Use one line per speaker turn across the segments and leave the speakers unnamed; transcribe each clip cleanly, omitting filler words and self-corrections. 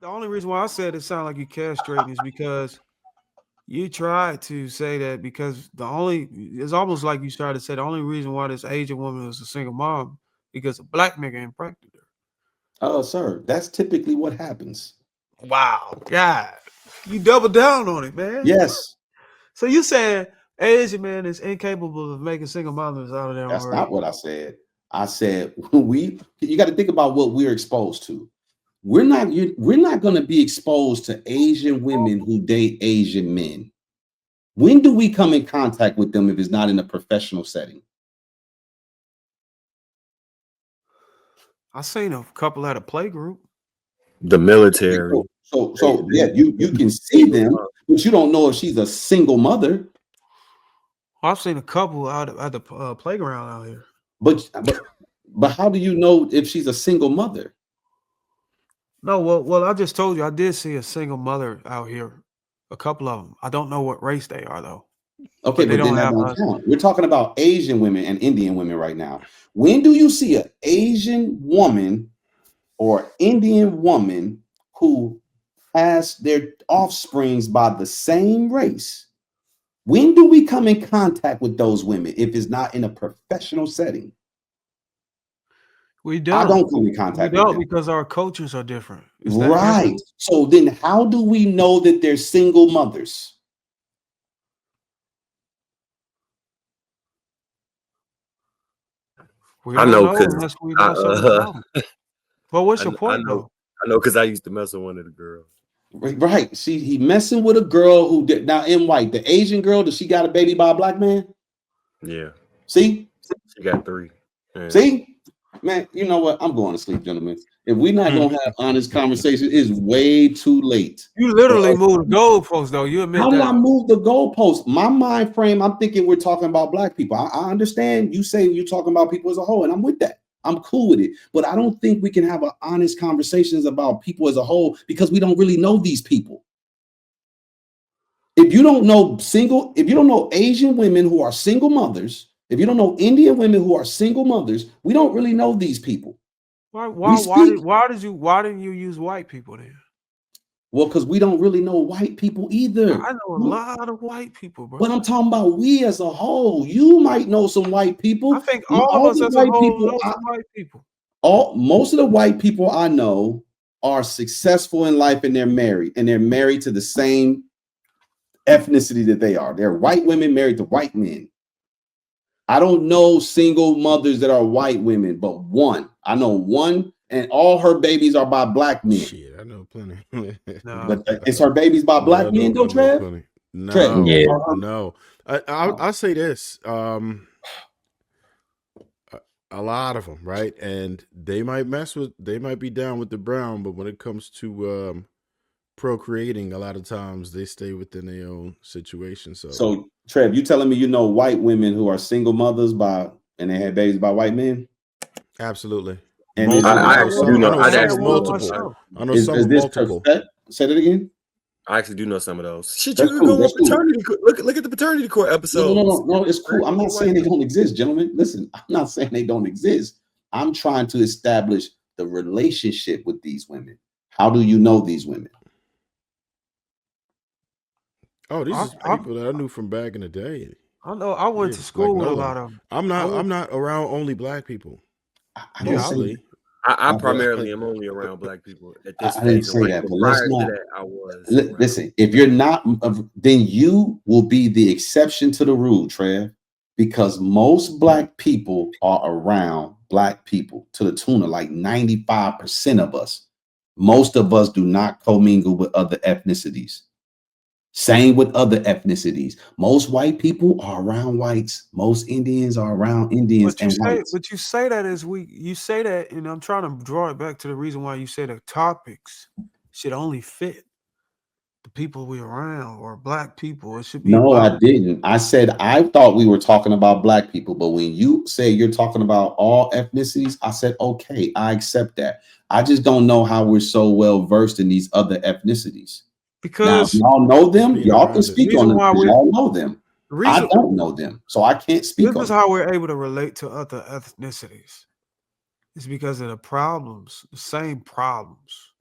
The only reason why I said it sounded like you castrating is because you tried to say that because it's almost like you tried to say the only reason why this Asian woman was a single mom because a black nigga impregnated her.
Oh, sir, that's typically what happens.
Wow, God, you double down on it, man.
Yes,
So you saying Asian man is incapable of making single mothers out of their own
that's not
race?
what I said. I said you got to think about what we're exposed to. We're not going to be exposed to Asian women who date Asian men. When do we come in contact with them if it's not in a professional setting?
I seen a couple at a play group.
The military.
So yeah, you can see them, but you don't know if she's a single mother.
I've seen a couple out at the playground out here.
But how do you know if she's a single mother?
No, well, I just told you I did see a single mother out here. A couple of them. I don't know what race they are though.
Okay,
But they
but then
don't
that
have
don't count. We're talking about Asian women and Indian women right now. When do you see an Asian woman or Indian woman who has their offsprings by the same race? When do we come in contact with those women if it's not in a professional setting?
We
I
don't.
don't come in
We
contact with
don't
them.
because our cultures are different. Is that
Right.
different?
So then how do we know that they're single mothers?
We
I
don't
know
know
because
unless we
I
know something about them. Well, what's
I,
your
I
point
know
though?
because I used to mess with one of the girls.
Right. See, he messing with a girl who did now in white. The Asian girl, does she got a baby by a black man?
Yeah,
See?
she got 3. Yeah.
See? Man, you know what? I'm going to sleep, gentlemen. If we're not gonna have honest conversation, it's way too late.
You literally moved the goalpost though. You admit
How did I
that.
move the goalpost? My mind frame, I'm thinking we're talking about black people. I understand you say you're talking about people as a whole, and I'm with that. I'm cool with it. But I don't think we can have honest conversations about people as a whole because we don't really know these people. If you don't know Asian women who are single mothers, if you don't know Indian women who are single mothers, we don't really know these people. We speak
Why didn't you use white people then?
well because we don't really know white people either.
I know a lot of white people,
But
bro.
I'm talking about we as a whole. You might know some white
I
people.
think all of
All
us
the
as a
white
whole
people,
know some white people.
most of the white people I know are successful in life and they're married to the same ethnicity that they are. They're white women married to white men. I don't know single mothers that are white women, but one. I know one, and all her babies are by black men.
Shit, I know plenty.
No.
But it's her babies by black men, though,
I know
Trev?
plenty.
Trev,
No,
Yeah.
no. I'll say this. A lot of them, right? And they might be down with the brown, but when it comes to procreating, a lot of times they stay within their own situation.
So Trev, you telling me you know white women who are single mothers and they had babies by white men?
Absolutely.
And
Multiple.
I actually do
I
know.
know
I
some
actually do know.
multiple. I know
is
some
this
multiple.
perfect? Say that again.
I actually do know some of those. Shit, you
That's
could
cool.
go on
That's cool.
paternity court. Look at the paternity court episodes.
No, it's cool. I'm not saying they don't exist, gentlemen. Listen, I'm not saying they don't exist. I'm trying to establish the relationship with these women. How do you know these women?
Oh, these is people that I knew from back in the day.
I know. I went to school with a lot of them.
I'm not around only black people.
I didn't say
I primarily am only around black people at this
I didn't
phase of
say
life.
that,
But
but let's
prior
not.
to that, I was around.
Listen, if you're not, then you will be the exception to the rule, Trev, because most black people are around black people to the tune of like 95% of us. Most of us do not commingle with other ethnicities. Same with other ethnicities. Most white people are around whites. Most Indians are around Indians and whites.
But you say that you say that, and I'm trying to draw it back to the reason why you say the topics should only fit the people we around or black people. It should be
No,
about.
I didn't. I said I thought we were talking about black people, but when you say you're talking about all ethnicities, I said, okay, I accept that. I just don't know how we're so well versed in these other ethnicities. Now, if
Because
y'all know them,
Being
y'all can
around it.
speak on them because y'all know them.
the
I
reason
don't know them, so I can't speak
this
on
is
them.
how we're able to relate to other ethnicities. It's because of the problems, the same problems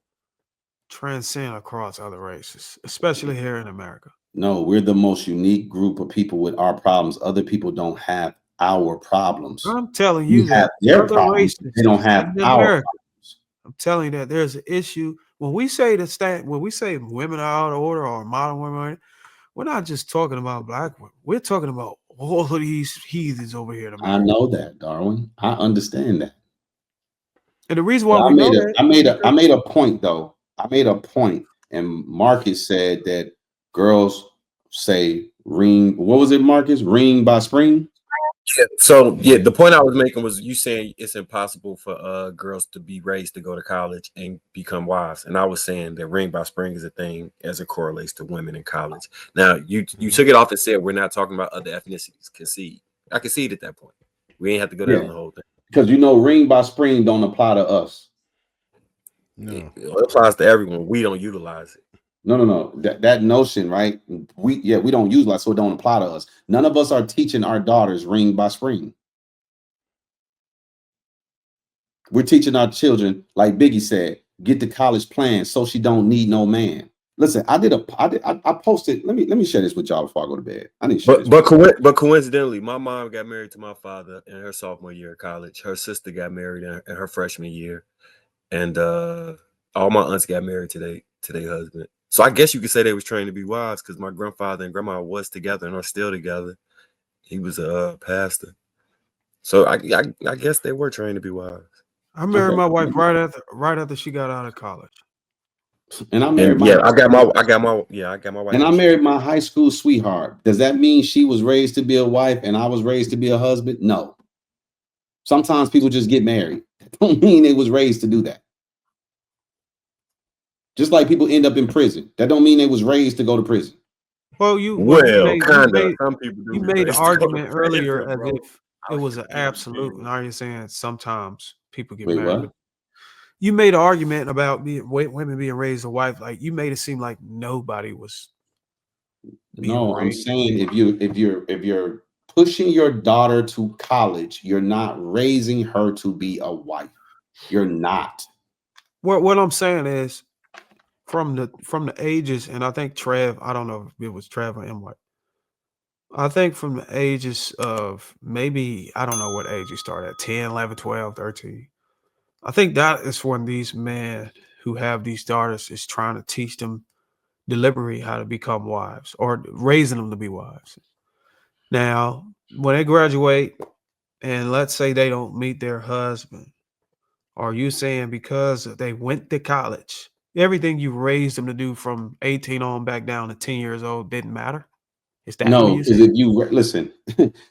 transcend across other races, especially here in America.
No, we're the most unique group of people with our problems. Other people don't have our problems.
I'm telling
We
you
have
that
their
other
problems.
races
They don't have
in
our
America,
problems.
I'm telling you that there's an issue when we say when we say women are out of order or modern women, we're not just talking about black women. We're talking about all of these heathens over here in
I
America.
know that, Darwin. I understand that.
And the reason why
But
we know that is because
I made a point though. I made a point, and Marcus said that girls say ring. What was it, Marcus? Ring by spring.
So yeah, the point I was making was you saying it's impossible for girls to be raised to go to college and become wives, and I was saying that ring by spring is a thing as it correlates to women in college. Now you took it off and said we're not talking about other ethnicities. Concede. I concede at that point. We ain't have to go down
Yeah,
the whole thing.
because ring by spring don't apply to us.
No.
It applies to everyone. We don't utilize it.
No. That notion, right? We don't use that, so it don't apply to us. None of us are teaching our daughters ring by spring. We're teaching our children, like Biggie said, get the college plan so she don't need no man. Listen, I posted. Let me share this with y'all before I go to bed. I need to share this.
But coincidentally, my mom got married to my father in her sophomore year of college. Her sister got married in her freshman year, and all my aunts got married to their husband. So I guess you could say they was trained to be wives because my grandfather and grandma was together and are still together. He was a pastor, so I guess they were trained to be wives.
I married my wife right after she got out of college.
And I married
I got my wife.
And I married my high school sweetheart. Does that mean she was raised to be a wife and I was raised to be a husband? No. Sometimes people just get married. That don't mean they was raised to do that. Just like people end up in prison. That don't mean they was raised to go to prison.
Well, you made the argument earlier as if it was an absolute. Now you're saying sometimes people get married.
What?
You made an argument about women being raised a wife. Like you made it seem like nobody was.
No, I'm saying if you're pushing your daughter to college, you're not raising her to be a wife. You're not.
What I'm saying is from the ages, and I think Trev, I don't know if it was Trev or M. I think from the ages of maybe, I don't know what age you start at, 10, 11, 12, 13. I think that is when these men who have these daughters is trying to teach them deliberately how to become wives or raising them to be wives. Now, when they graduate and let's say they don't meet their husband, are you saying because they went to college, everything you raised them to do from 18 on back down to 10 years old didn't matter? Is that
no? Because if you listen,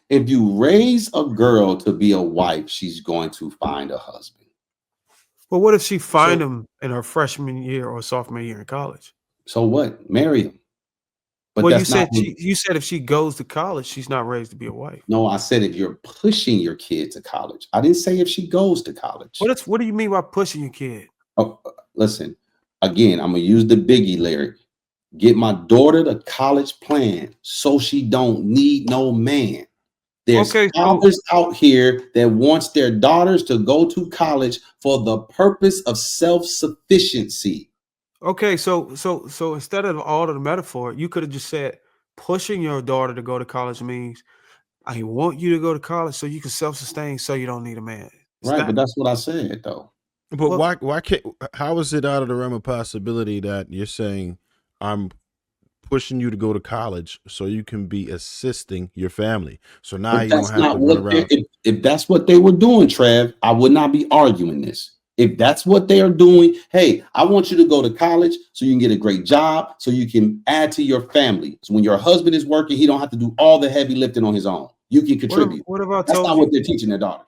if you raise a girl to be a wife, she's going to find a husband.
Well, what if she find him in her freshman year or sophomore year in college?
So what? Marry him.
But well, you said if she goes to college, she's not raised to be a wife.
No, I said if you're pushing your kid to college. I didn't say if she goes to college.
What do you mean by pushing your kid?
Oh, listen, again, I'm gonna use the Biggie lyric. Get my daughter the college plan so she don't need no man. There's fathers out here that wants their daughters to go to college for the purpose of self-sufficiency.
Okay, so instead of all of the metaphor, you could have just said pushing your daughter to go to college means I want you to go to college so you can self-sustain so you don't need a man.
Right, but that's what I said though.
But why can't, how is it out of the realm of possibility that you're saying I'm pushing you to go to college so you can be assisting your family? So now you don't have to run around.
If that's what they were doing, Trev, I would not be arguing this. If that's what they are doing, hey, I want you to go to college so you can get a great job, so you can add to your family. So when your husband is working, he don't have to do all the heavy lifting on his own. You can contribute.
What if I told
that's not what they're teaching their daughters.